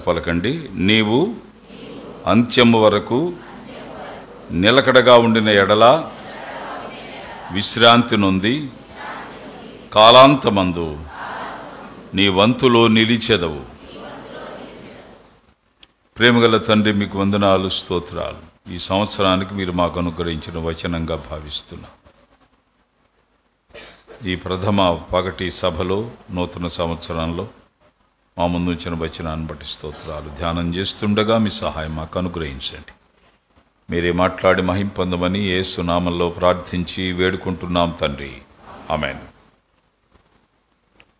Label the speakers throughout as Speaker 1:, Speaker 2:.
Speaker 1: పలకండి. నీవు అంత్యము వరకు నిలకడగా ఉండిన ఎడల విశ్రాంతి నొంది కాలాంతమందు నీ వంతులో నిలిచెదవు. ప్రేమగల తండ్రి, మీకు వందనాలు, స్తోత్రాలు. ఈ సంవత్సరానికి మీరు మాకు అనుగ్రహించిన వచనంగా భావిస్తున్నాం. ఈ ప్రథమ పగటి సభలో నూతన సంవత్సరంలో మా ముందు ఉంచిన వచనాన్ని బట్టి స్తోత్రాలు. ధ్యానం చేస్తుండగా మీ సహాయం మాకు అనుగ్రహించండి. మీరే మాట్లాడి మహిమ పొందమని యేసు నామములో ప్రార్థించి వేడుకుంటున్నాం తండ్రి, ఆమేన్.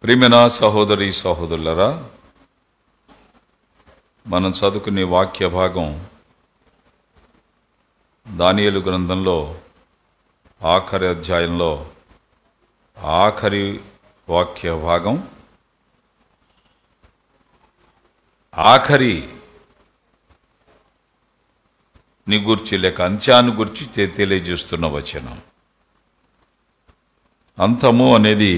Speaker 1: ప్రియమైన సహోదరి సహోదరులరా, మనం చదువుకునే వాక్య భాగం దానియేలు గ్రంథంలో ఆఖరి అధ్యాయంలో ఆఖరి వాక్య భాగం ఆఖరి ని గురించి లేక అంత్యాన్ని గురించి తెలియజేస్తున్న వచనం. అంతము అనేది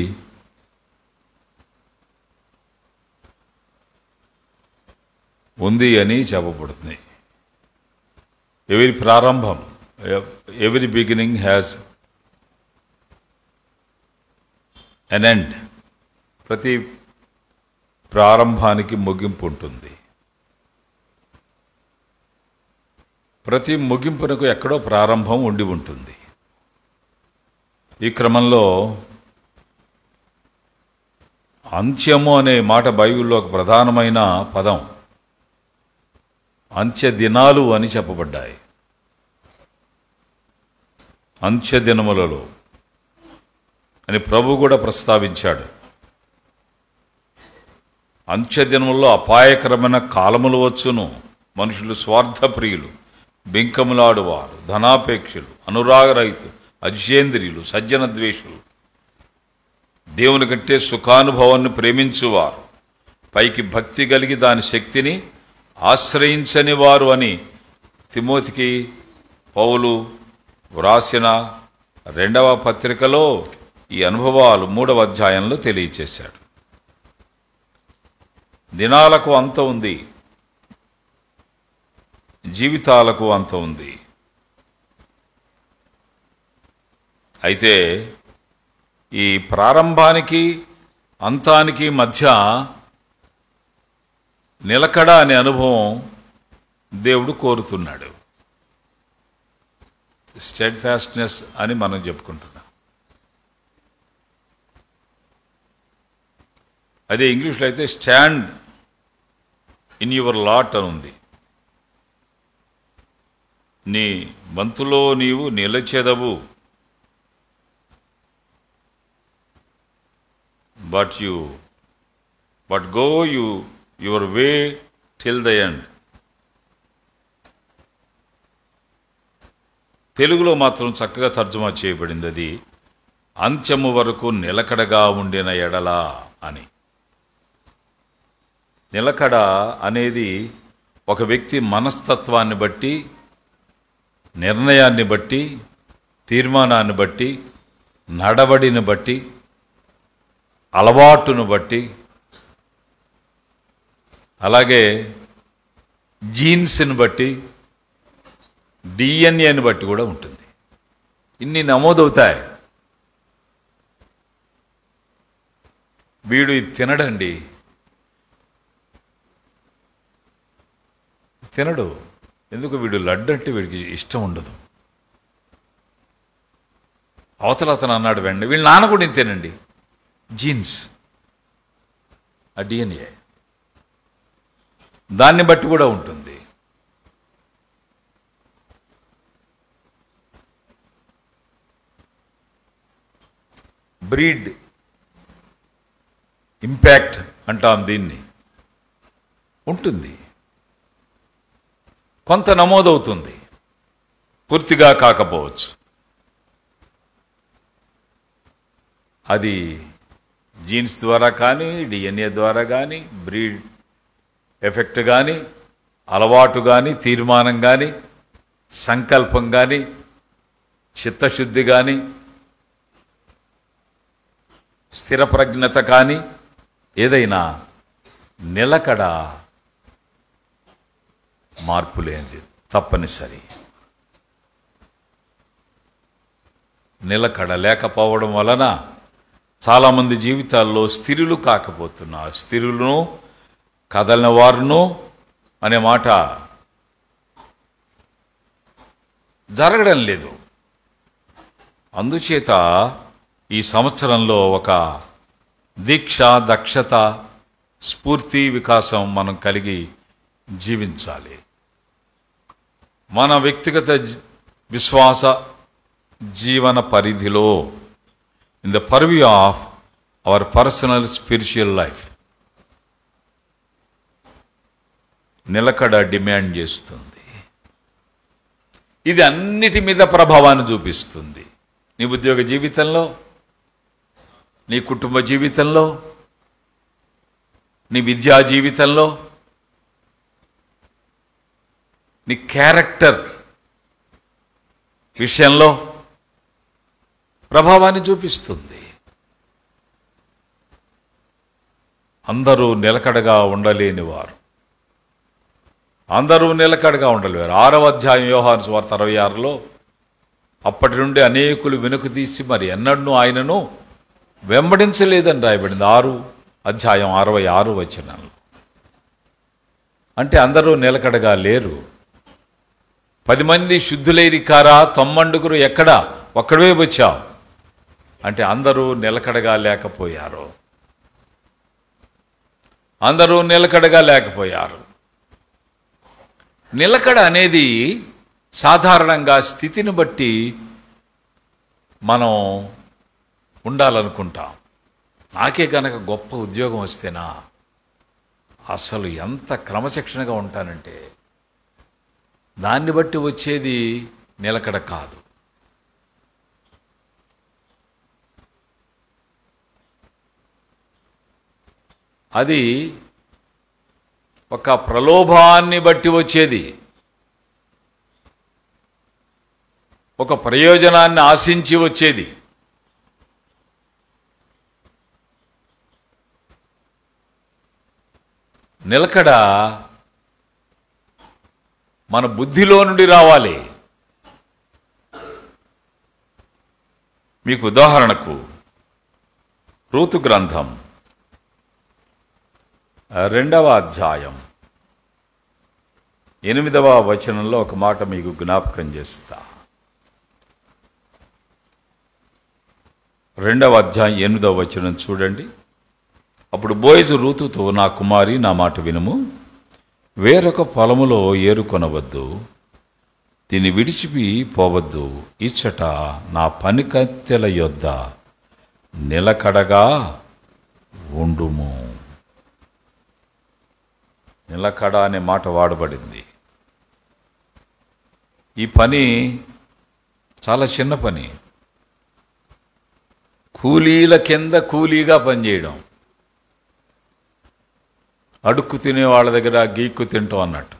Speaker 1: ఉంది అని చెప్పబడుతుంది. ఎవరి ప్రారంభం, ఎవరి బిగినింగ్ హ్యాస్ ఎన్ ఎండ్. ప్రతి ప్రారంభానికి ముగింపు ఉంటుంది. ప్రతి ముగింపునకు ఎక్కడో ప్రారంభం ఉండి ఉంటుంది. ఈ క్రమంలో అంత్యము అనే మాట బైబిల్లో ఒక ప్రధానమైన పదం. అంత్య దినాలు అని చెప్పబడ్డాయి. అంత్య దినములలో అని ప్రభు కూడా ప్రస్తావించాడు. అంత్య దినముల్లో అపాయకరమైన కాలములు వచ్చును. మనుషులు స్వార్థప్రియులు, బింకములాడువారు, ధనాపేక్షలు, అనురాగరహితులు, అజితేంద్రియులు, సజ్జన ద్వేషులు, దేవుని కంటే సుఖానుభవాన్ని ప్రేమించువారు, పైకి భక్తి కలిగి దాని శక్తిని ఆశ్రయించని వారు అని తిమోతికి పౌలు వ్రాసిన 2వ పత్రికలో ఈ అనుభవాలు 3వ అధ్యాయంలో తెలియచేశాడు. దినాలకు అంత ఉంది, జీవితాలకు అంత ఉంది. అయితే ఈ ప్రారంభానికి అంతానికి మధ్య నిలకడ అనే అనుభవం దేవుడు కోరుతున్నాడు. స్టెడ్ ఫాస్ట్నెస్ అని మనం చెప్పుకుంటున్నాం. అదే ఇంగ్లీష్లో అయితే స్టాండ్ ఇన్ యువర్ లాట్ అని ఉంది. నీ వంతులో నీవు నిలచెదవు. But go your way till the end. తెలుగులో మాత్రం చక్కగా తర్జుమా చేయబడింది. అది అంత్యము వరకు నిలకడగా ఉండిన ఎడల అని. నిలకడ అనేది ఒక వ్యక్తి మనస్తత్వాన్ని బట్టి, నిర్ణయాన్ని బట్టి, తీర్మానాన్ని బట్టి, నడవడిని బట్టి, అలవాటును బట్టి, అలాగే జీన్స్ని బట్టి, డిఎన్ఏని బట్టి కూడా ఉంటుంది. ఇన్ని నమోదవుతాయి. వీడు ఇది తినడండి, తినడు. ఎందుకు? వీడు లడ్డు అంటే వీడికి ఇష్టం ఉండదు. అవతల అతను అన్నాడు వెండి, వీళ్ళ నాన్న కూడా తినండి. జీన్స్, ఆ డిఎన్ఏ దాన్ని బట్టి కూడా ఉంటుంది. బ్రీడ్ ఇంపాక్ట్ అంటాం దీన్ని. ఉంటుంది, కొంత నమోదవుతుంది, పూర్తిగా కాకపోవచ్చు. అది జీన్స్ ద్వారా కానీ, డిఎన్ఏ ద్వారా కానీ, బ్రీడ్ ఎఫెక్ట్ కానీ, అలవాటు కానీ, తీర్మానం కానీ, సంకల్పం కానీ, చిత్తశుద్ధి కానీ, స్థిర ప్రజ్ఞత కానీ, ఏదైనా నిలకడ మార్పు లేనిది, తప్పనిసరి. నిలకడ లేకపోవడం వలన చాలామంది జీవితాల్లో స్థిరులు కాకపోతున్నారు. స్థిరులను కదలిన వారును అనే మాట జరగడం లేదు. అందుచేత ఈ సంవత్సరంలో ఒక దీక్ష, దక్షత, స్ఫూర్తి, వికాసం మనం కలిగి జీవించాలి. మన వ్యక్తిగత విశ్వాస జీవన పరిధిలో, in the purview of our personal spiritual life, నిలకడ డిమాండ్ చేస్తుంది. ఇది అన్నిటి మీద ప్రభావాన్ని చూపిస్తుంది. నీ ఉద్యోగ జీవితంలో, నీ కుటుంబ జీవితంలో, నీ విద్యా జీవితంలో, నీ క్యారెక్టర్ విషయంలో ప్రభావాన్ని చూపిస్తుంది. అందరూ నిలకడగా ఉండలేని వారు, అందరూ నిలకడగా ఉండలేరు. 6వ అధ్యాయం యోహాను సువార్త 66లో అప్పటి నుండి అనేకులు వెనుక తీసి మరి ఎన్నడూ ఆయనను వెంబడించలేదని రాయబడింది. 6వ అధ్యాయం 66వ వచనంలో. అంటే అందరూ నిలకడగా లేరు. 10 మంది శుద్ధులైరి కారా, 90 ఎక్కడా, ఒక్కడవే వచ్చావు అంటే అందరూ నిలకడగా లేకపోయారు. అందరూ నిలకడగా లేకపోయారు. నిలకడ అనేది సాధారణంగా స్థితిని బట్టి మనం ఉండాలనుకుంటాం. నాకే గనక గొప్ప ఉద్యోగం వస్తేనా అసలు ఎంత క్రమశిక్షణగా ఉంటానంటే దాన్ని బట్టి వచ్చేది నిలకడ కాదు. అది ఒక ప్రలోభాన్ని బట్టి వచ్చేది, ఒక ప్రయోజనాన్ని ఆశించి వచ్చేది. నిలకడ మన బుద్ధిలో నుండి రావాలి. మీకు ఉదాహరణకు రూతు గ్రంథం 2వ అధ్యాయం 8వ వచనంలో ఒక మాట మీకు జ్ఞాపకం చేస్తా. 2వ అధ్యాయం 8వ వచనం చూడండి. అప్పుడు బోయజు రూతుతో, నా కుమారి, నా మాట వినుము. వేరొక పొలములో ఏరుకొనవద్దు, దీన్ని విడిచిపి పోవద్దు. ఇచ్చట నా పనికత్తెల యొద్ద నిలకడగా ఉండుము. నిలకడ అనే మాట వాడబడింది. ఈ పని చాలా చిన్న పని. కూలీల కింద కూలీగా పనిచేయడం, అడుక్కు తినే వాళ్ళ దగ్గర గీక్కు తింటాం అన్నట్టు.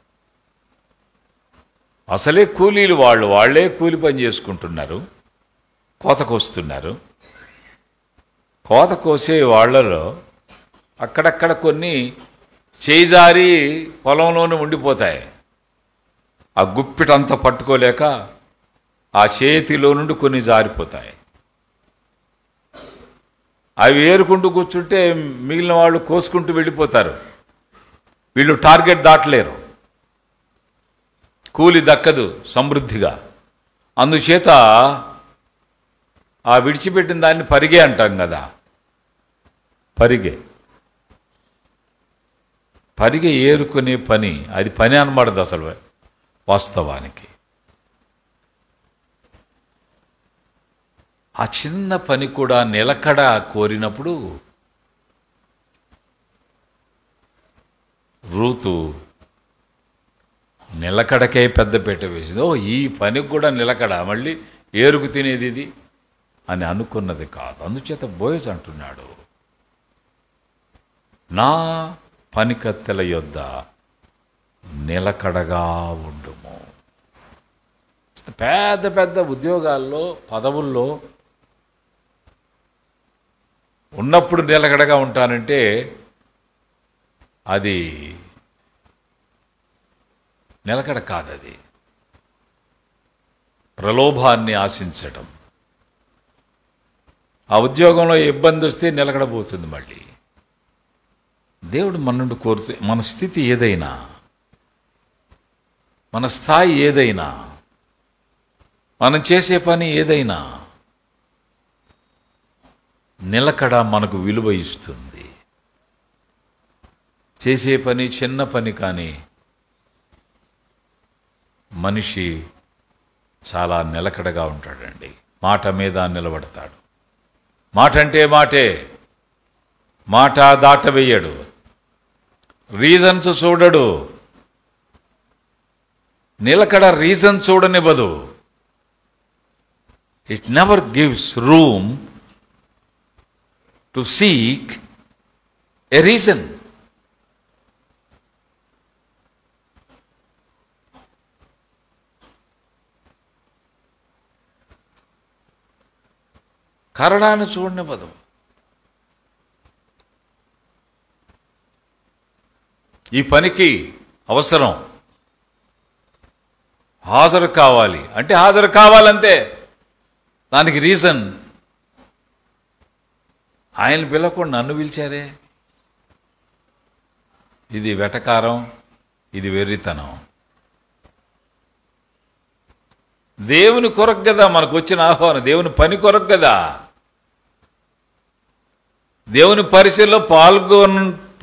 Speaker 1: అసలే కూలీలు వాళ్ళే కూలి పని చేసుకుంటున్నారు, కోతకు వస్తున్నారు. కోత కోసే వాళ్ళలో అక్కడక్కడ కొన్ని చేజారి పొలంలోనే ఉండిపోతాయి. ఆ గుప్పిటంతా పట్టుకోలేక ఆ చేతిలో నుండి కొన్ని జారిపోతాయి. అవి ఏరుకుంటూ కూర్చుంటే మిగిలిన వాళ్ళు కోసుకుంటూ వెళ్ళిపోతారు. వీళ్ళు టార్గెట్ దాటలేరు, కూలి దక్కదు సమృద్ధిగా. అందుచేత ఆ విడిచిపెట్టిన దాన్ని పరిగే అంటాం కదా. పరిగె ఏరుకునే పని, అది పని అనబడదు అసలు వాస్తవానికి. ఆ చిన్న పని కూడా నిలకడ కోరినప్పుడు రూతు నిలకడకే పెద్దపీట వేసింది. ఈ పనికి కూడా నిలకడ, మళ్ళీ ఏరుకు తినేది ఇది అని అనుకున్నది కాదు. అందుచేత బోయజ్ అంటున్నాడు, నా పనికత్తెల యొద్ద నిలకడగా ఉండుము. పెద్ద పెద్ద ఉద్యోగాల్లో, పదవుల్లో ఉన్నప్పుడు నిలకడగా ఉంటానంటే అది నిలకడ కాదది. ప్రలోభాన్ని ఆశించటం. ఆ ఉద్యోగంలో ఇబ్బంది వస్తే నిలకడబోతుంది. మళ్ళీ దేవుడు మన నుండి కోరితే, మన స్థితి ఏదైనా, మన స్థాయి ఏదైనా, మనం చేసే పని ఏదైనా, నిలకడ మనకు విలువ ఇస్తుంది. చేసే పని చిన్న పని కానీ మనిషి చాలా నిలకడగా ఉంటాడండి. మాట మీద నిలబడతాడు. మాట అంటే మాటే, మాట దాటవేయడు. రీజన్స్ చూడడు. నిలకడ రీజన్ చూడనివ్వదు. It never gives room to seek a reason. కారణాన్ని చూడనివ్వదు. ఈ పనికి అవసరం, హాజరు కావాలి అంటే హాజరు కావాలంతే. దానికి రీజన్, ఆయన పిలవకుండా నన్ను పిలిచారే, ఇది వెటకారం, ఇది వెర్రితనం. దేవుని కొరకు కదా మనకు వచ్చిన ఆహ్వానం, దేవుని పని కొరకు కదా. దేవుని పరిచయలో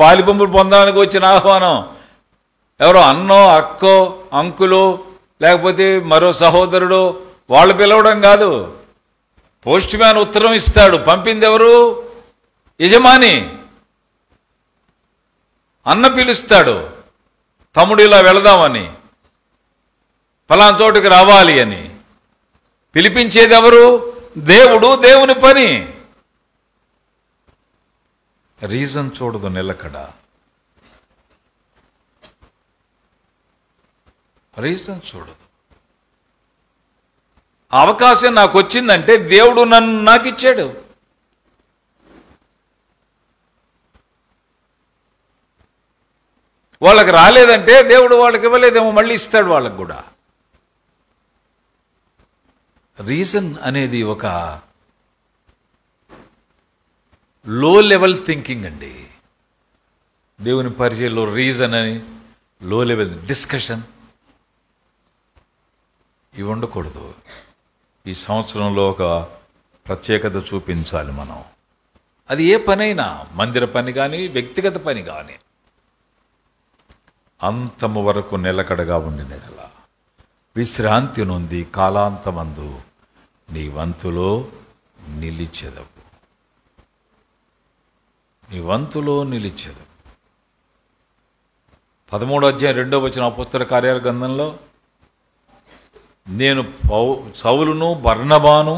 Speaker 1: పాలిపంపులు పొందడానికి వచ్చిన ఆహ్వానం. ఎవరో అన్నో, అక్కో, అంకులో, లేకపోతే మరో సహోదరుడు వాళ్ళు పిలవడం కాదు. పోస్ట్ మ్యాన్ ఉత్తరం ఇస్తాడు, పంపింది ఎవరు? యజమాని. అన్న పిలుస్తాడు, తమ్ముడు ఇలా వెళదామని, ఫలానా చోటుకి రావాలి అని. పిలిపించేది ఎవరు? దేవుడు. దేవుని పని. రీజన్ చూడదు నిలకడ. రీజన్ చూడదు. అవకాశం నాకు వచ్చిందంటే దేవుడు నాకు ఇచ్చాడు. వాళ్ళకి రాలేదంటే దేవుడు వాళ్ళకి ఇవ్వలేదేమో, మళ్ళీ ఇస్తాడు వాళ్ళకు కూడా. రీజన్ అనేది ఒక లో లెవెల్ థింకింగ్ అండి. దేవుని పరిచయంలో రీజన్ అని లో లెవెల్ డిస్కషన్ ఇవి ఉండకూడదు. ఈ సంవత్సరంలో ఒక ప్రత్యేకత చూపించాలి మనం. అది ఏ పనైనా, మందిర పని కానీ వ్యక్తిగత పని కానీ, అంతము వరకు నిలకడగా ఉండినట్లా విశ్రాంతి నొంది కాలాంతమందు నీ వంతులో నిలిచెదవు. నీ వంతులో నిలిచెదవు. 13వ అధ్యాయం 2వ వచనం అపోస్తల కార్యాల గ్రంథంలో, నేను సౌలును బర్నబాను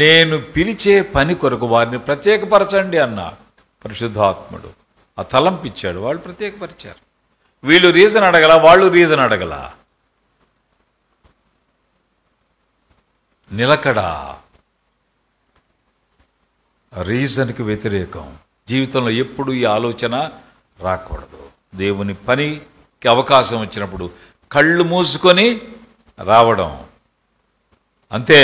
Speaker 1: నేను పిలిచే పని కొరకు వారిని ప్రత్యేకపరచండి అన్న పరిశుద్ధాత్ముడు ఆ తలంపిచ్చాడు. వాళ్ళు ప్రత్యేకపరిచారు. వీళ్ళు రీజన్ అడగల, వాళ్ళు రీజన్ అడగల. నిలకడ రీజన్కి వ్యతిరేకం. జీవితంలో ఎప్పుడు ఈ ఆలోచన రాకూడదు. దేవుని పనికి అవకాశం వచ్చినప్పుడు కళ్ళు మూసుకొని రావడం అంతే.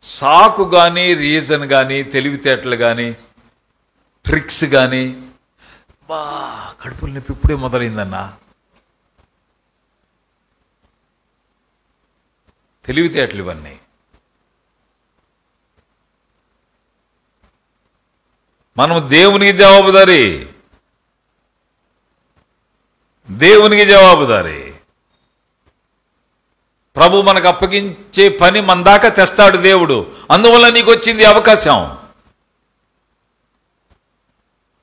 Speaker 1: సాకు కానీ, రీజన్ కానీ, తెలివితేటలు కానీ, ట్రిక్స్ కానీ, కడుపుల నొప్పి ఇప్పుడే మొదలైందన్నా, తెలివితేటలు ఇవన్నీ. మనం దేవునికి జవాబుదారీ. దేవునికి జవాబుదారీ. ప్రభు మనకు అప్పగించే పని మన దాకా తెస్తాడు దేవుడు. అందువల్ల నీకు వచ్చింది అవకాశం.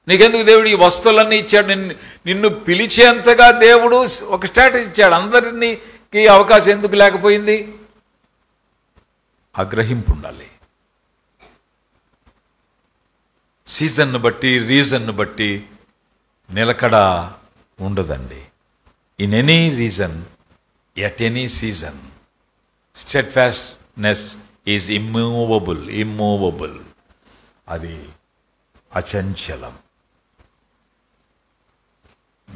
Speaker 1: నీకెందుకు దేవుడు ఈ వస్తువులన్నీ ఇచ్చాడు? నిన్ను పిలిచేంతగా దేవుడు ఒక స్ట్రాటజీ ఇచ్చాడు. అందరికీ అవకాశం ఎందుకు లేకపోయింది? ఆగ్రహింపు ఉండాలి. సీజన్ను బట్టి, రీజన్ను బట్టి నిలకడ ఉండదండి. In any reason, at any season, steadfastness is immovable. అది అచంచలం.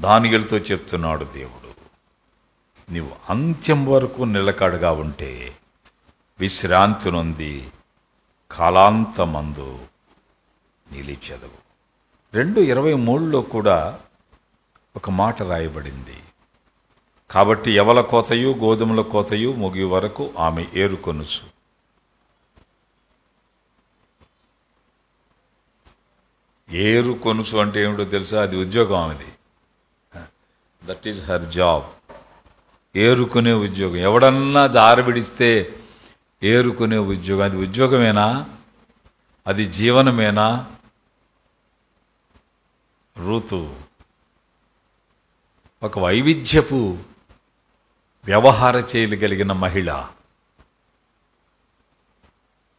Speaker 1: దానియేలుతో చెప్తున్నాడు దేవుడు, నీవు అంత్యం వరకు నిలకడగా ఉంటే విశ్రాంతి నొంది కాలాంతమందు నిలిచెదవు. 2:23లో కూడా ఒక మాట రాయబడింది, కాబట్టి యవల కోతయు గోధుమల కోతయు ముగి వరకు ఆమె ఏరుకొనుసు. ఏరుకొనుసు అంటే ఏమిటో తెలుసా? అది ఉద్యోగం ఆమెది. That is her job. ఏరుకునే ఉద్యోగం. ఎవడన్నా జారబిడిస్తే ఏరుకునే ఉద్యోగం. అది ఉద్యోగమేనా? అది జీవనమేనా? రూతు ఒక వైవిధ్యపు వ్యవహార చేయగలిగిన మహిళ.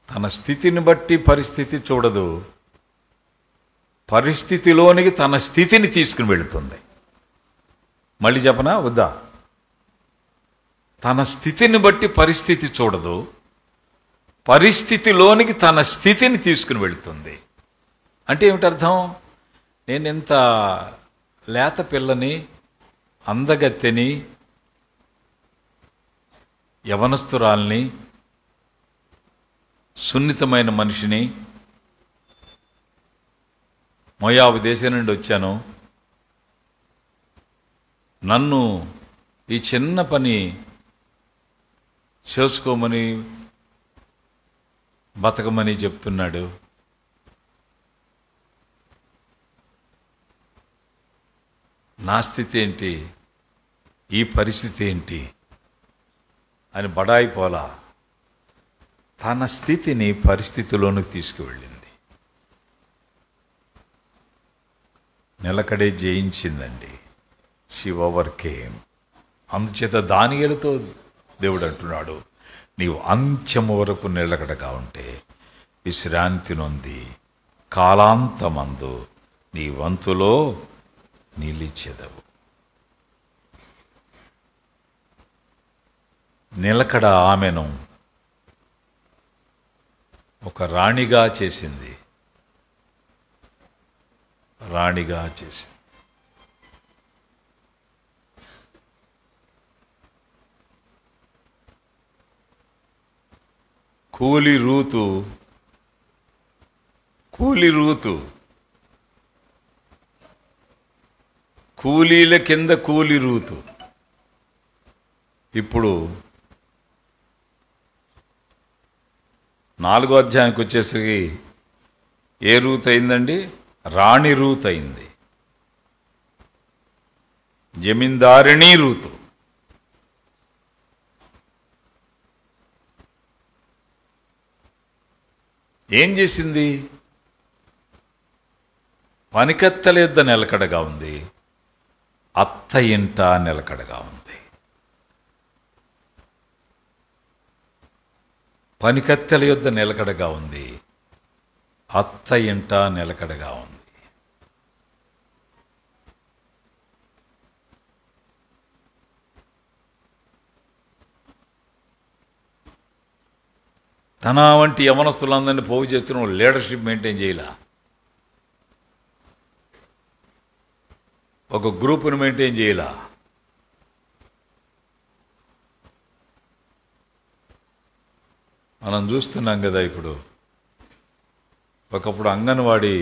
Speaker 1: తన స్థితిని బట్టి పరిస్థితి చూడదు, పరిస్థితిలోనికి తన స్థితిని తీసుకుని వెళుతుంది. మళ్ళీ చెప్పనా వద్దా? తన స్థితిని బట్టి పరిస్థితి చూడదు, పరిస్థితిలోనికి తన స్థితిని తీసుకుని వెళుతుంది. అంటే ఏమిటి అర్థం? నేను ఎంత లేత పిల్లని, అందగత్తెని, యవనస్తురాల్ని, సున్నితమైన మనిషిని, మోయాబు దేశం నుండి వచ్చాను, నన్ను ఈ చిన్న పని చేసుకోమని బతకమని చెప్తున్నాడు. నా స్థితి ఏంటి, ఈ పరిస్థితి ఏంటి అని బడాయిపోలా. తన స్థితిని పరిస్థితిలోనికి తీసుకువెళ్ళింది. నిలకడే జయించిందండి. She overcame. అందుచేత దానియేలుతో దేవుడు అంటున్నాడు, నీవు అంత్యము వరకు నిలకడగా ఉంటే విశ్రాంతి నొంది కాలాంతమందు నీ వంతులో నిలిచెదవు. నిలకడ ఆమెను ఒక రాణిగా చేసింది. రాణిగా చేసింది. కూలి రూతు కూలీల కింద కూలి రూతు. ఇప్పుడు 4వ అధ్యాయానికి వచ్చేసరికి ఏ రూత్ అయిందండి? రాణి రూత్ అయింది. జమీందారిణి రూతు. ఏం చేసింది? పనికత్తెల యొద్ద నిలకడగా ఉంది, అత్త ఇంట నిలకడగా ఉంది. పనికత్తెల యొద్ద నిలకడగా ఉంది, అత్త ఇంట నిలకడగా ఉంది. తన వంటి యవనస్తులందరినీ పోగు చేస్తున్న లీడర్షిప్ మెయింటైన్ చేయాల, ఒక గ్రూపును మెయింటైన్ చేయాల. మనం చూస్తున్నాం కదా ఇప్పుడు. ఒకప్పుడు అంగన్వాడీ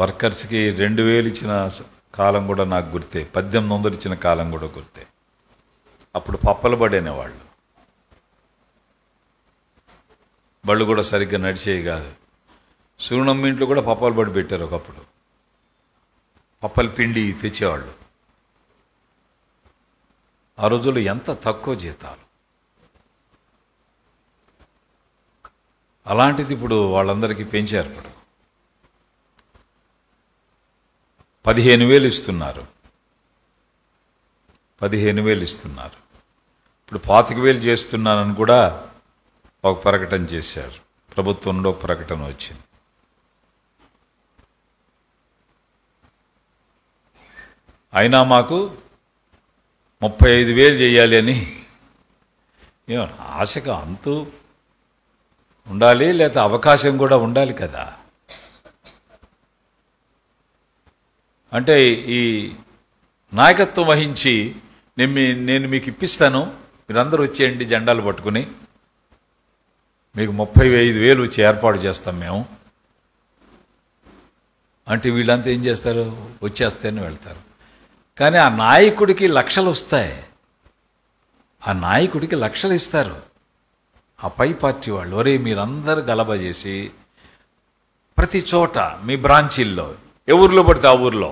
Speaker 1: వర్కర్స్కి 2000 ఇచ్చిన కాలం కూడా నాకు గుర్తే, 1800 ఇచ్చిన కాలం కూడా గుర్తే. అప్పుడు పప్పలు పడేనేవాళ్ళు. బళ్ళు కూడా సరిగ్గా నడిచేవి కాదు. సూర్యనమ్మ ఇంట్లో కూడా పప్పాలు పడి పెట్టారు ఒకప్పుడు. పప్పల పిండి తెచ్చేవాళ్ళు. ఆ రోజుల్లో ఎంత తక్కువ జీతాలు. అలాంటిది ఇప్పుడు వాళ్ళందరికీ పెంచారు. ఇప్పుడు 15,000 ఇస్తున్నారు. 15,000 ఇస్తున్నారు. ఇప్పుడు 25,000 చేస్తున్నానని కూడా ఒక ప్రకటన చేశారు. ప్రభుత్వంలో ఒక ప్రకటన వచ్చింది. అయినా మాకు 35,000 చేయాలి అని ఆశగా అంతూ ఉండాలి, లేకపోతే అవకాశం కూడా ఉండాలి కదా. అంటే ఈ నాయకత్వం వహించి నేను మీకు ఇప్పిస్తాను, మీరందరూ వచ్చేయండి జెండాలు పట్టుకుని, మీకు 35,000 వచ్చి ఏర్పాటు చేస్తాం మేము అంటే వీళ్ళంతా ఏం చేస్తారు? వచ్చేస్తేనే వెళ్తారు. కానీ ఆ నాయకుడికి లక్షలు వస్తాయి, ఆ నాయకుడికి లక్షలు ఇస్తారు ఆ పై పార్టీ వాళ్ళు. ఒరే మీరందరూ గలబా చేసి ప్రతి చోట మీ బ్రాంచీల్లో ఏ ఊర్లో పడితే ఆ ఊర్లో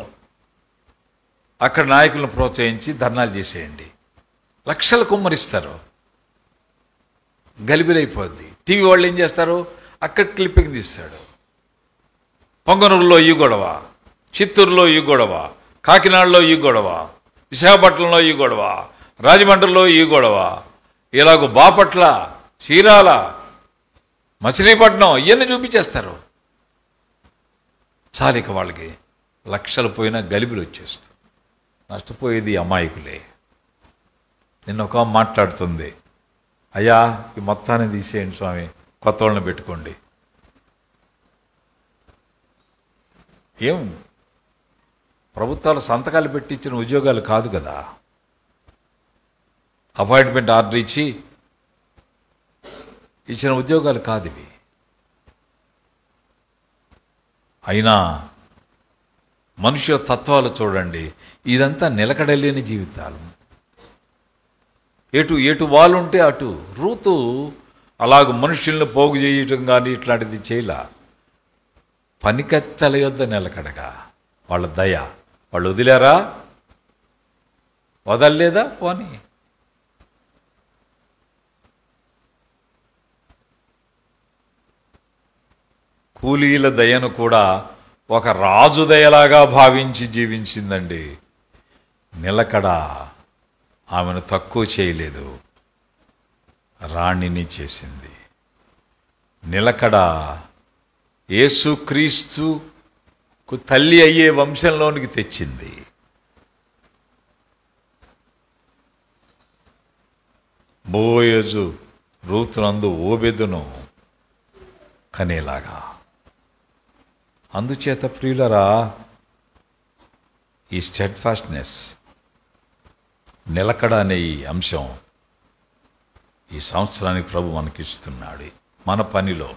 Speaker 1: అక్కడ నాయకులను ప్రోత్సహించి ధర్నాలు చేసేయండి. లక్షలు కుమ్మరిస్తారు, గలిబిలైపోద్ది. టీవీ వాళ్ళు ఏం చేస్తారు? అక్కడ క్లిప్పింగ్ తీస్తాడు. పొంగనూరులో ఈ గొడవ, చిత్తూరులో ఈ గొడవ, కాకినాడలో ఈ గొడవ, విశాఖపట్నంలో ఈ గొడవ, రాజమండ్రిలో ఈ గొడవ, ఇలాగ బాపట్ల, చీరాల, మచిలీపట్నం ఇవన్నీ చూపించేస్తారు. చాలిక వాళ్ళకి లక్షలు పోయినా గలిబిలు వచ్చేస్తుంది. నష్టపోయేది అమాయకులే. నిన్న ఒక మాట్లాడుతుంది, అయ్యా ఈ మొత్తాన్ని తీసేయండి స్వామి, కొత్త వాళ్ళని పెట్టుకోండి. ఏం ప్రభుత్వాలు సంతకాలు పెట్టి ఇచ్చిన ఉద్యోగాలు కాదు కదా, అపాయింట్మెంట్ ఆర్డర్ ఇచ్చి ఇచ్చిన ఉద్యోగాలు కాదు ఇవి. అయినా మనుషుల తత్వాలు చూడండి, ఇదంతా నిలకడలేని జీవితాలు. ఎటు వాళ్ళుంటే అటు. రూతు అలాగ మనుషుల్ని పోగు చేయటం కానీ ఇట్లాంటిది చేయలా. పనికత్తెల యొద్ద నిలకడగా, వాళ్ళ దయ. వాళ్ళు వదిలేరా? వదల్లేదా? పోనీ. కూలీల దయను కూడా ఒక రాజు దయలాగా భావించి జీవించిందండి. నిలకడ ఆమెను తక్కువ చేయలేదు, రాణిని చేసింది. నిలకడ యేసుక్రీస్తుకు తల్లి అయ్యే వంశంలోనికి తెచ్చింది. బోయజు రూతునందు ఓబెదును కనేలాగా. అందుచేత ప్రియులరా, ఈ స్టెడ్ఫాస్ట్నెస్, నిలకడ అనే ఈ అంశం ఈ సంవత్సరానికి ప్రభు మనకిస్తున్నాడు. మన పనిలో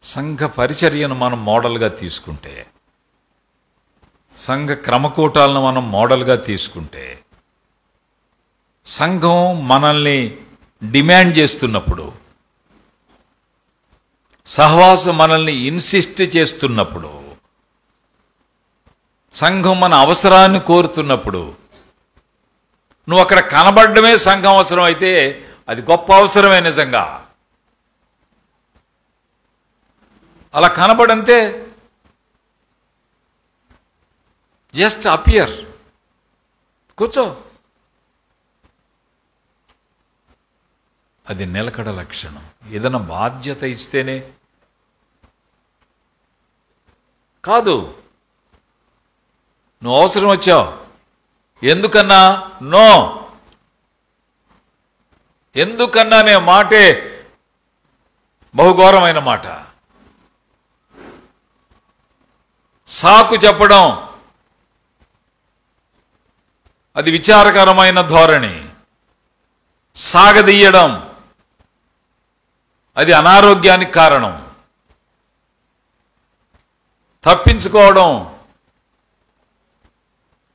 Speaker 1: సంఘ పరిచర్యను మనం మోడల్గా తీసుకుంటే, సంఘ క్రమకూటాలను మనం మోడల్గా తీసుకుంటే, సంఘం మనల్ని డిమాండ్ చేస్తున్నప్పుడు, సహవాసం మనల్ని ఇన్సిస్ట్ చేస్తున్నప్పుడు, సంఘం మన అవసరాన్ని కోరుతున్నప్పుడు, నువ్వు అక్కడ కనబడమే సంఘం అవసరం అయితే అది గొప్ప అవసరమే. నిజంగా అలా కనబడంతే, జస్ట్ అపియర్, కూర్చో. అది నిలకడ లక్షణం. ఏదైనా బాధ్యత ఇస్తేనే కాదు. నువ్వు అవసరం వచ్చావు, ఎందుకన్నా? నో, ఎందుకన్నా అనే మాటే బహుఘోరమైన మాట. సాకు చెప్పడం అది విచారకరమైన ధోరణి. సాగదీయడం అది అనారోగ్యానికి కారణం. తప్పించుకోవడం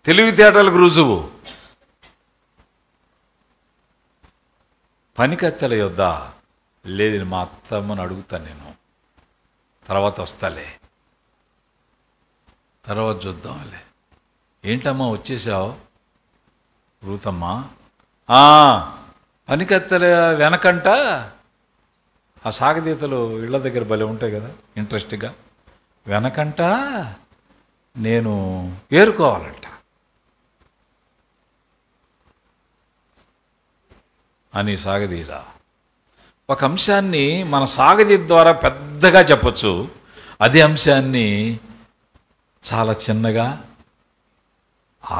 Speaker 1: తెలివితేటలకు రుజువు. పనికత్తెల యొద్ద లేదు, మా అత్తమ్మని అడుగుతాను నేను, తర్వాత వస్తాలే, తర్వాత చూద్దాంలే. ఏంటమ్మా వచ్చేసావు? రూతమ్మా, పనికత్తెల వెనకంట ఆ సాగదీతలు ఇళ్ల దగ్గర భలే ఉంటాయి కదా, ఇంట్రెస్ట్గా. వెనకంట నేను ఏరుకోవాలంట అని సాగదీలా. ఒక అంశాన్ని మన సాగదీ ద్వారా పెద్దగా చెప్పచ్చు, అదే అంశాన్ని చాలా చిన్నగా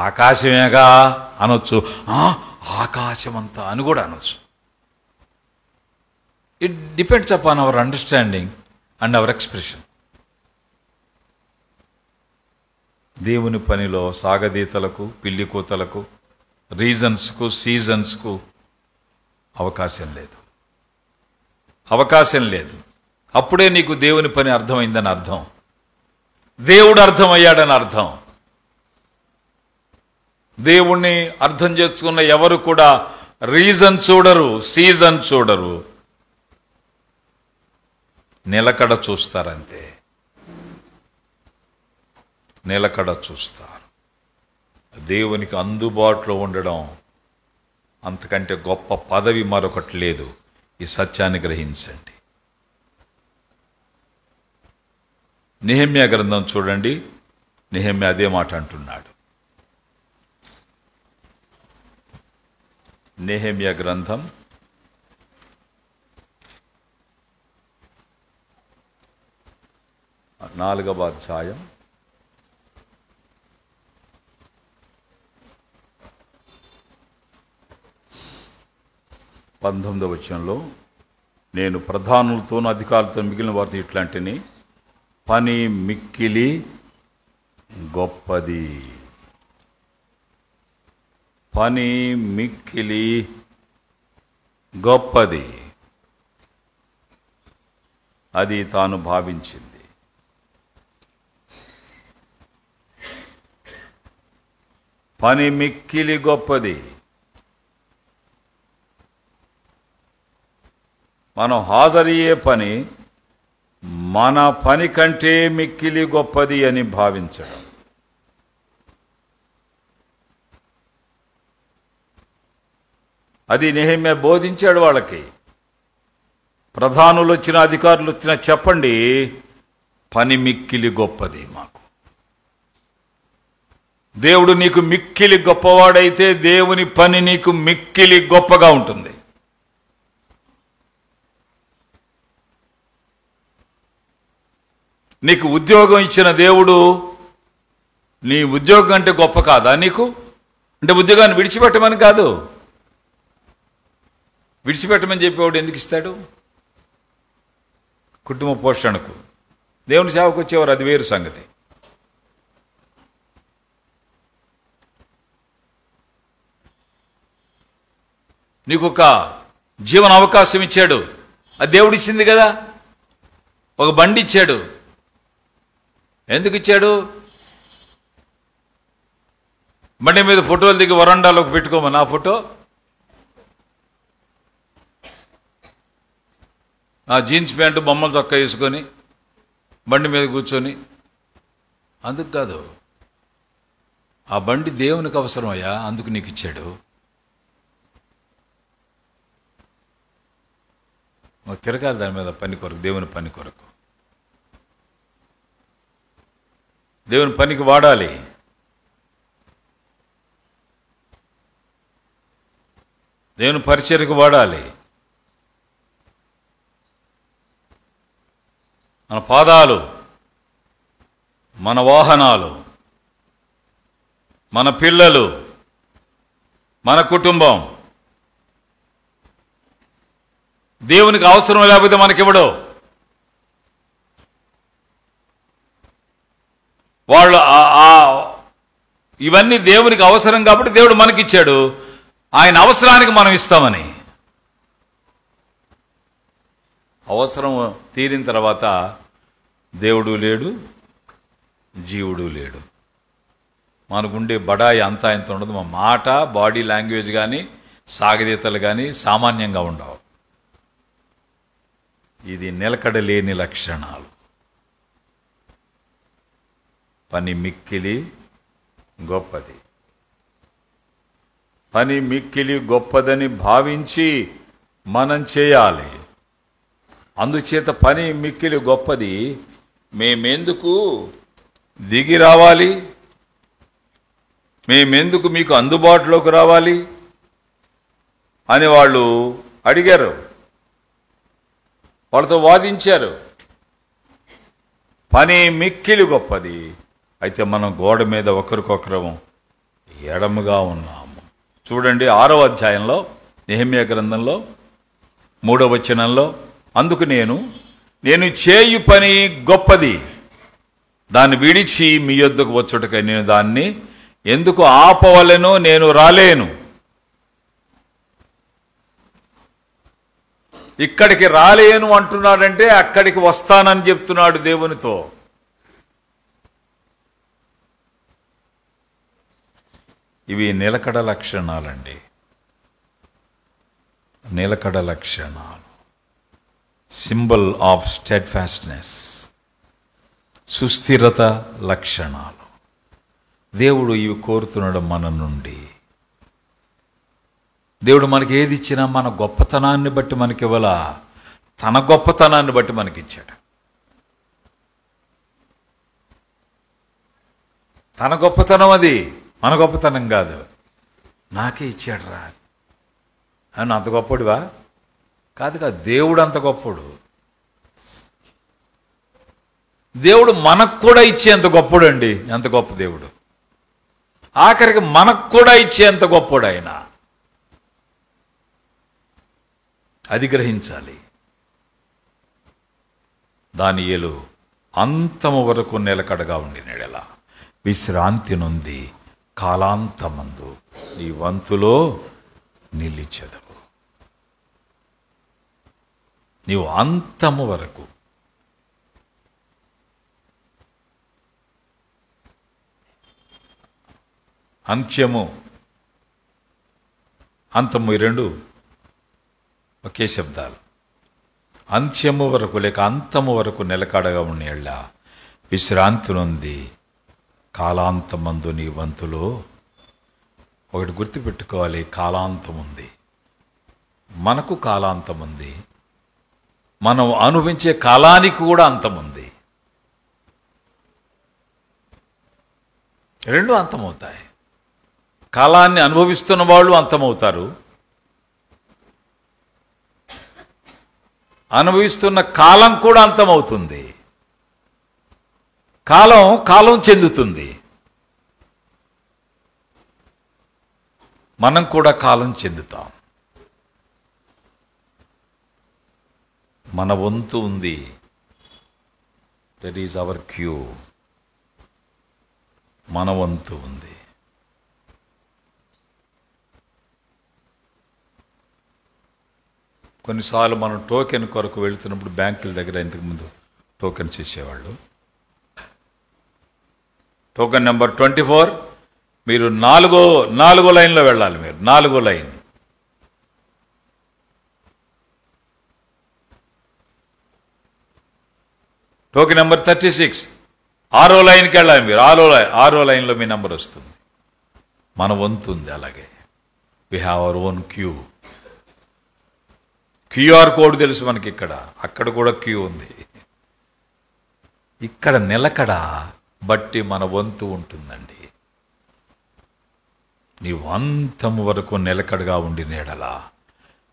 Speaker 1: ఆకాశమేగా అనొచ్చు, ఆకాశమంతా అని కూడా అనొచ్చు. It depends upon our understanding and hour expression. దేవుని పనిలో సాగదీతలకు, పిల్లి కూతలకు, రీజన్స్కు, సీజన్స్కు అవకాశం లేదు. అప్పుడే నీకు దేవుని పని అర్థమైందని అర్థం, దేవుడు అర్థమయ్యాడని అర్థం. దేవుణ్ణి అర్థం చేసుకున్న ఎవరు కూడా రీజన్ చూడరు, సీజన్ చూడరు, నిలకడ చూస్తారంతే. నిలకడ చూస్తారు. దేవునికి అందుబాటులో ఉండడం అంతకంటే గొప్ప పదవి మరొకటి లేదు. ఈ సత్యాన్ని గ్రహించండి. నెహెమ్యా గ్రంథం చూడండి. నెహెమ్యా అదే మాట అంటున్నాడు. నెహెమ్యా గ్రంథం 4వ అధ్యాయం 19వ వచనంలో, నేను ప్రధానులతోనూ అధికారులతో మిగిలిన వారితో ఇట్లాంటిని, పని మిక్కిలి గొప్పది, పని మిక్కిలి గొప్పది, అది తాను భావించింది. పని మిక్కిలి గొప్పది. మనం హాజరయ్యే పని మన పని కంటే మిక్కిలి గొప్పది అని భావించడం. అది నెహెమ్యా బోధించాడు వాళ్ళకి. ప్రధానులు వచ్చిన, అధికారులు వచ్చినా చెప్పండి, పని మిక్కిలి గొప్పది మాకు. దేవుడు నీకు మిక్కిలి గొప్పవాడైతే దేవుని పని నీకు మిక్కిలి గొప్పగా ఉంటుంది. నీకు ఉద్యోగం ఇచ్చిన దేవుడు నీ ఉద్యోగం అంటే గొప్ప కాదా నీకు? అంటే ఉద్యోగాన్ని విడిచిపెట్టమని కాదు. విడిచిపెట్టమని చెప్పేవాడు ఎందుకు ఇస్తాడు? కుటుంబ పోషణకు. దేవుని సేవకు వచ్చేవారు, అది వేరు సంగతి. నీకు ఒక జీవన అవకాశం ఇచ్చాడు, అది దేవుడు ఇచ్చింది కదా. ఒక బండి ఇచ్చాడు, ఎందుకు ఇచ్చాడు? బండి మీద ఫోటోలు దిగి వరండాలోకి పెట్టుకోమని. నా ఫోటో, ఆ జీన్స్ ప్యాంటు బొమ్మలు చొక్కా వేసుకొని బండి మీద కూర్చొని, అందుకు కాదు. ఆ బండి దేవునికి అవసరమయ్యా, అందుకు నీకు ఇచ్చాడు. తిరగాలి దాని మీద, పని కొరకు, దేవుని పని కొరకు, దేవుని పనికి వాడాలి. దేవుని పరిచర్యకు వాడాలి. మన పాదాలు, మన వాహనాలు, మన పిల్లలు, మన కుటుంబం దేవునికి అవసరం లేకపోతే మనకివ్వడు. వాళ్ళు ఇవన్నీ దేవునికి అవసరం కాబట్టి దేవుడు మనకిచ్చాడు. ఆయన అవసరానికి మనం ఇస్తామని. అవసరం తీరిన తర్వాత దేవుడు లేడు, జీవుడు లేడు. మనకుండే బడాయి అంతా ఇంత ఉండదు. మా మాట, బాడీ లాంగ్వేజ్ కానీ, సాగదీతలు కానీ సామాన్యంగా ఉండవు. ఇది నిలకడలేని లక్షణాలు. పని మిక్కిలి గొప్పది. పని మిక్కిలి గొప్పదని భావించి మనం చేయాలి. అందుచేత పని మిక్కిలి గొప్పది, మేమెందుకు దిగి రావాలి, మేమెందుకు మీకు అందుబాటులోకి రావాలి అని వాళ్ళు అడిగారు. వాళ్ళతో వాదించారు. పని మిక్కిలి గొప్పది, అయితే మనం గోడ మీద ఒకరికొకరం ఎడముగా ఉన్నాము. చూడండి 6వ అధ్యాయంలో నెహెమ్యా గ్రంథంలో 3వ వచనంలో, అందుకు నేను చేయు పని గొప్పది, దాన్ని విడిచి మీ యొద్దకు వచ్చుటకై నేను దాన్ని ఎందుకు ఆపవలెను, నేను రాలేను. ఇక్కడికి రాలేను అంటున్నాడంటే అక్కడికి వస్తానని చెప్తున్నాడు దేవునితో. ఇవి నిలకడ లక్షణాలండి, నిలకడ లక్షణాలు, సింబల్ ఆఫ్ స్టెడ్ఫాస్ట్నెస్, సుస్థిరత లక్షణాలు. దేవుడు ఇవి కోరుతున్నాడు మన నుండి. దేవుడు మనకి ఏది ఇచ్చినా మన గొప్పతనాన్ని బట్టి మనకి ఇవ్వాల, తన గొప్పతనాన్ని బట్టి మనకిచ్చాడు. తన గొప్పతనం అది, మన గొప్పతనం కాదు. నాకే ఇచ్చాడు రా అని అంత గొప్పడివా? కాదు కాదు, దేవుడు అంత గొప్పడు. దేవుడు మనకు కూడా ఇచ్చేంత గొప్పడు అండి. ఎంత గొప్ప దేవుడు! ఆఖరికి మనకు కూడా ఇచ్చేంత గొప్పడు ఆయన. అది గ్రహించాలి. దానియేలు అంతము వరకు నిలకడగా ఉండినెడల విశ్రాంతి నొంది కాలాంతమందు నీ వంతులో నిలిచెదవు. నీవు అంతము వరకు, అంత్యము అంతము ఈ రెండు ఒకే శబ్దాలు. అంత్యము వరకు లేక అంతము వరకు నిలకడగా ఉండేళ్ళ విశ్రాంతి నొంది కాలాంతమందు నీ వంతులో. ఒకటి గుర్తుపెట్టుకోవాలి, కాలాంతం ఉంది. మనకు కాలాంతం ఉంది, మనం అనుభవించే కాలానికి కూడా అంతం ఉంది. రెండు అంతమవుతాయి. కాలాన్ని అనుభవిస్తున్న వాళ్ళు అంతమవుతారు, అనుభవిస్తున్న కాలం కూడా అంతమవుతుంది. కాలం చెందుతుంది, మనం కూడా కాలం చెందుతాం. మన వంతు ఉంది. That is our queue. మన వంతు ఉంది. కొన్నిసార్లు మనం టోకెన్ కొరకు వెళుతున్నప్పుడు బ్యాంకుల దగ్గర ఇంతకుముందు టోకెన్స్ ఇచ్చేవాళ్ళు. టోకెన్ నెంబర్ 24, మీరు నాలుగో లైన్లో వెళ్ళాలి. మీరు 4వ లైన్. టోకెన్ నెంబర్ 36, 6వ లైన్కి వెళ్ళాలి. మీరు 6వ లైన్లో మీ నెంబర్ వస్తుంది. మన వంతు ఉంది. అలాగే we have our own queue. QR code తెలుసు మనకి. అక్కడ కూడా క్యూ ఉంది. ఇక్కడ నిలకడ బట్టి మన వంతు ఉంటుందండి. నీవు అంతము వరకు నిలకడగా ఉండినేడలా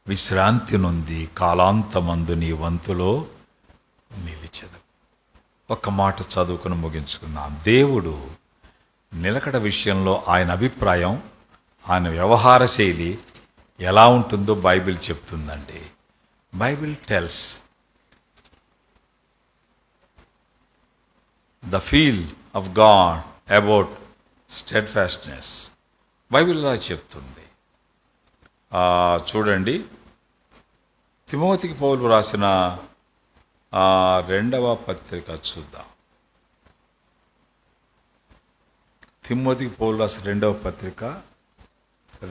Speaker 1: విశ్రాంతి నొంది కాలాంతమందు నీ వంతులో నిలిచెదవు. ఒక్క మాట చదువుకుని ముగించుకున్నాం. దేవుడు నిలకడ విషయంలో ఆయన అభిప్రాయం, ఆయన వ్యవహార శైలి ఎలా ఉంటుందో బైబిల్ చెప్తుందండి. Bible tells the feel of God about steadfastness. Bible అలా చెప్తుంది. చూడండి, తిమోతికి పౌలు రాసిన 2వ పత్రిక చూద్దాం. తిమోతికి పౌలు రాసిన 2వ పత్రిక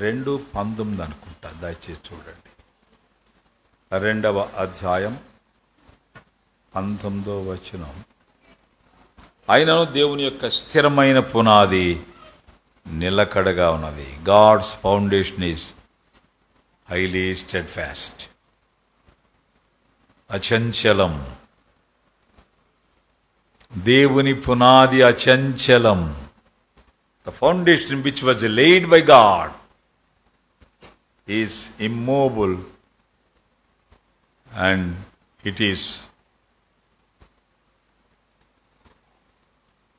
Speaker 1: 2:19 అనుకుంటా. దయచేసి చూడండి. 2వ అధ్యాయం 19వ వచనం. అయినను దేవుని యొక్క స్థిరమైన పునాది నిలకడగా ఉన్నది. God's foundation is highly steadfast. అచంచలం. దేవుని పునాది అచంచలం. The foundation which was laid by God is immovable and it is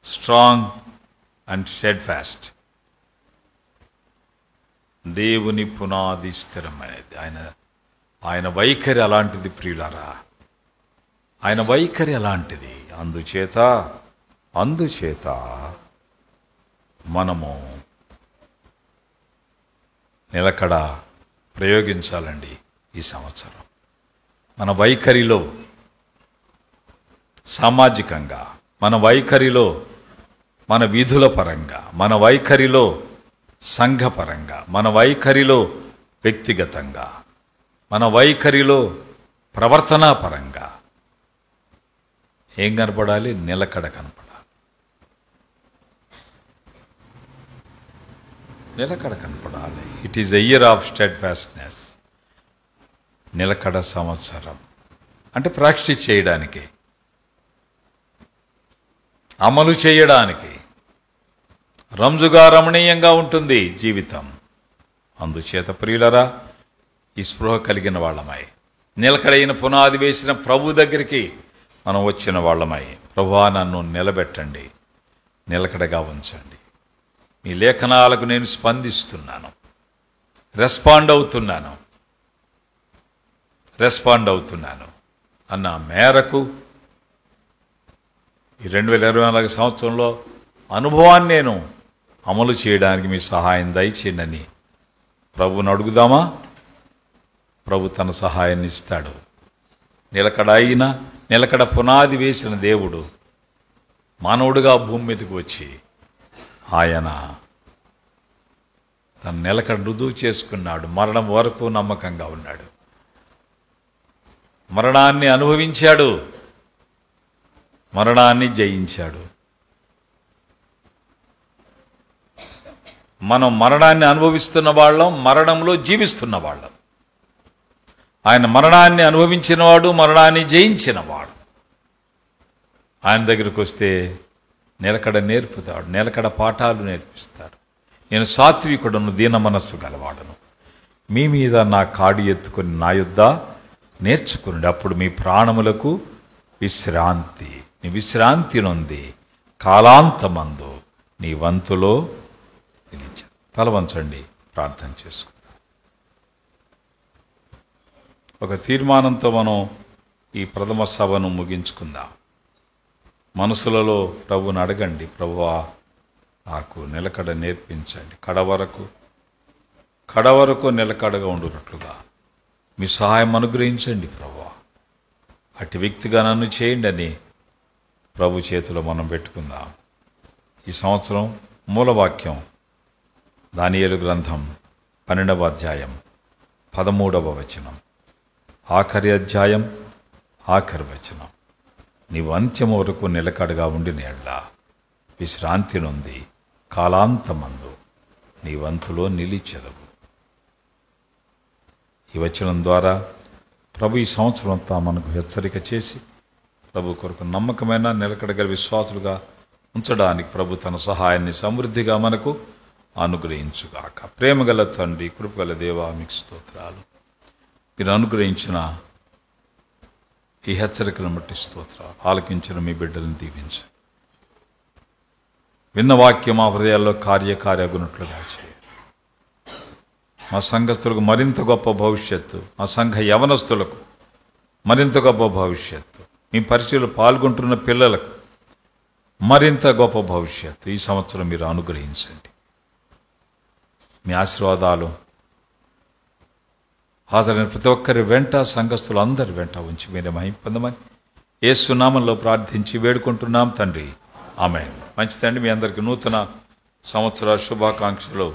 Speaker 1: strong and steadfast. దేవుని పునాది స్థిరమైనది. ఆయన వైఖరి అలాంటిది ప్రియులారా. ఆయన వైఖరి అలాంటిది. అందుచేత అందుచేత మనము నిలకడ ప్రయోగించాలండి. ఈ సంవత్సరం మన వైఖరిలో, సామాజికంగా, మన వైఖరిలో, మన విధుల పరంగా, మన వైఖరిలో సంఘపరంగా, మన వైఖరిలో వ్యక్తిగతంగా, మన వైఖరిలో ప్రవర్తనాపరంగా ఏం కనపడాలి? నిలకడ కనపడాలి. నిలకడ కనపడాలి. It is a year of steadfastness. నిలకడ సంవత్సరం అంటే ప్రాక్టీస్ చేయడానికి, అమలు చేయడానికి రంజుగా రమణీయంగా ఉంటుంది జీవితం. అందుచేత ప్రియులరా, ఈ స్పృహ కలిగిన వాళ్ళమై, నిలకడైన పునాది వేసిన ప్రభు దగ్గరికి మనం వచ్చిన వాళ్ళమై, ప్రభువా నన్ను నిలబెట్టండి, నిలకడగా ఉంచండి. మీ లేఖనాలకు నేను స్పందిస్తున్నాను, రెస్పాండ్ అవుతున్నాను అన్న మేరకు ఈ 2024 సంవత్సరంలో అనుభవాన్ని నేను అమలు చేయడానికి మీ సహాయం దయచేయండి ప్రభువుని అడుగుదామా? ప్రభు తన సహాయాన్ని ఇస్తాడు. నిలకడ పునాది వేసిన దేవుడు మానవుడిగా భూమి మీదకి వచ్చి ఆయన తన నిలకడ రుజువు చేసుకున్నాడు. మరణం వరకు నమ్మకంగా ఉన్నాడు. మరణాన్ని అనుభవించాడు, మరణాన్ని జయించాడు. మనం మరణాన్ని అనుభవిస్తున్న వాళ్ళం, మరణంలో జీవిస్తున్న వాళ్ళం. ఆయన మరణాన్ని అనుభవించినవాడు, మరణాన్ని జయించినవాడు. ఆయన దగ్గరికి వస్తే నిలకడ నేర్పుతాడు, నిలకడ పాఠాలు నేర్పిస్తాడు. నేను సాత్వికుడను, దీన మనస్సు గలవాడను, మీ మీద నా కాడి ఎత్తుకొని నా యుద్ధ నేర్చుకుని, అప్పుడు మీ ప్రాణములకు విశ్రాంతి. నీ విశ్రాంతి నొంది కాలాంతమందు నీ వంతులో నిలిచ. తల వంచండి, ప్రార్థన చేసుకుందాం. ఒక తీర్మానంతో మనం ఈ ప్రథమ సభను ముగించుకుందాం. మనసులలో ప్రభువుని అడగండి, ప్రభువా నాకు నిలకడ నేర్పించండి, కడవరకు నిలకడగా ఉండునట్లుగా మీ సహాయం అనుగ్రహించండి ప్రభువా. అట్టి వ్యక్తిగా నన్ను చేయండి అని ప్రభు చేతిలో మనం పెట్టుకుందాం. ఈ సంవత్సరం మూలవాక్యం దానియేలు గ్రంథం 12వ అధ్యాయం 13వ వచనం, ఆఖరి అధ్యాయం ఆఖరి వచనం. నీవు అంత్యము వరకు నిలకడగా ఉండిన యెడల విశ్రాంతి నొంది కాలాంతమందు నీ వంతులో నిలిచెదవు. ఈ వచనం ద్వారా ప్రభు ఈ సంవత్సరం అంతా మనకు హెచ్చరిక చేసి ప్రభు కొరకు నమ్మకమైన నిలకడగల విశ్వాసులుగా ఉంచడానికి ప్రభు తన సహాయాన్ని సమృద్ధిగా మనకు అనుగ్రహించుగాక. ప్రేమగల తండ్రి, కృపగల దేవా, మీకు స్తోత్రాలు. మీరు అనుగ్రహించిన ఈ హెచ్చరికలను బట్టి స్తోత్రాలు. ఆలకించిన మీ బిడ్డలను దీవించండి. విన్న వాక్యం మా హృదయాల్లో కార్యగునట్లుగా చేయండి. మా సంఘస్థులకు మరింత గొప్ప భవిష్యత్తు, మా సంఘ యవనస్తులకు మరింత గొప్ప భవిష్యత్తు, మీ పరిచయలో పాల్గొంటున్న పిల్లలకు మరింత గొప్ప భవిష్యత్తు ఈ సంవత్సరం మీరు అనుగ్రహించండి. మీ ఆశీర్వాదాలు హాజరైన ప్రతి ఒక్కరి వెంట, సంఘస్థులు అందరి వెంట ఉంచి మీరే మహిమ పొందమని యేసు నామములో ప్రార్థించి వేడుకుంటున్నాం తండ్రి. ఆమేన్. మంచిదండి. మీ అందరికీ నూతన సంవత్సర శుభాకాంక్షలు